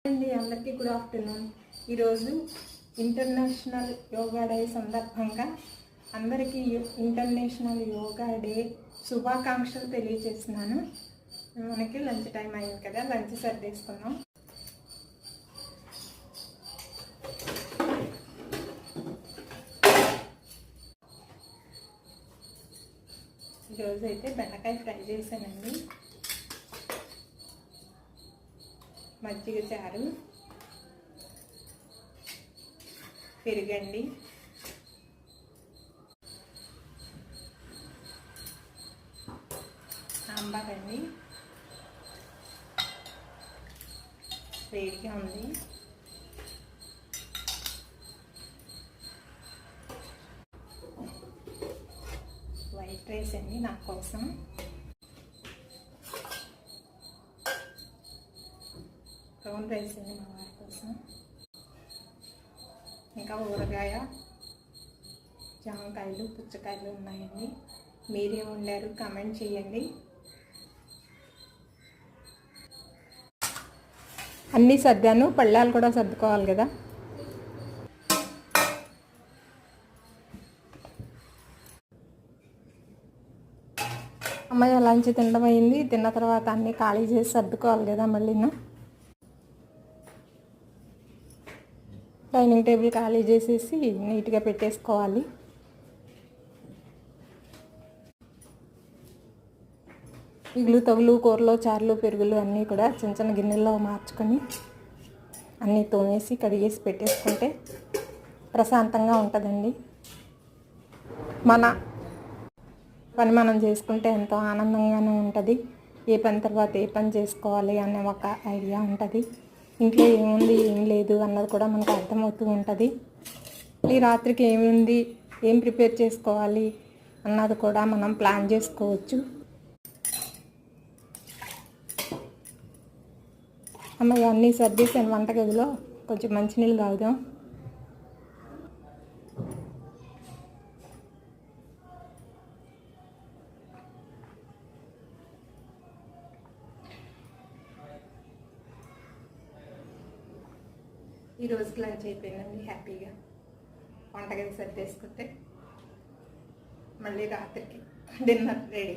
అండి అందరికీ good afternoon. ఈరోజు ఇంటర్నేషనల్ యోగా డే సందర్భంగా అందరికీ ఇంటర్నేషనల్ యోగా డే శుభాకాంక్షలు తెలియజేస్తున్నాను. మనకి లంచ్ టైం అయింది కదా, లంచ్ సర్దేసుకున్నాం. ఈరోజు అయితే బెండకాయ ఫ్రై చేశానండి, మజ్జిగ చారు, పెరుగండి, సాంబార్ అండి, వేడిగా ఉంది. వైట్ రైస్ అండి నా కోసం, బ్రౌన్ రైస్ అండి మా వారి కోసం, ఇంకా ఊరగాయ, జామకాయలు, పుచ్చకాయలు ఉన్నాయండి. మీరేం వండారు కామెంట్ చేయండి. అన్నీ సర్దాను, పళ్ళాలు కూడా సర్దుకోవాలి కదా. అమ్మాయి లంచ్ తినడం అయింది. తిన్న తర్వాత అన్నీ ఖాళీ చేసి సర్దుకోవాలి కదా. మళ్ళీ డైనింగ్ టేబుల్ ఖాళీ చేసేసి నీట్గా పెట్టేసుకోవాలి. ఇగులు తగులు కూరలు, చారులు, పెరుగులు అన్నీ కూడా చిన్న చిన్న గిన్నెల్లో మార్చుకొని అన్నీ తోమేసి కడిగేసి పెట్టేసుకుంటే ప్రశాంతంగా ఉంటుందండి. మన పని మనం చేసుకుంటే ఎంతో ఆనందంగానే ఉంటుంది. ఏ పని తర్వాత ఏ పని చేసుకోవాలి అనే ఒక ఐడియా ఉంటుంది. ఇంట్లో ఏముంది ఏం లేదు అన్నది కూడా మనకు అర్థమవుతూ ఉంటుంది. ఈ రాత్రికి ఏముంది, ఏం ప్రిపేర్ చేసుకోవాలి అన్నది కూడా మనం ప్లాన్ చేసుకోవచ్చు. అమ్మాయి అన్నీ సర్దేశాను వంటగదిలో. కొంచెం మంచినీళ్ళు తాగుదాం. ఈ రోజుకి లంచ్ అయిపోయిందండి హ్యాపీగా. వంటగది సర్దేసుకుంటే మళ్ళీ రాత్రికి డిన్నర్ రెడీ.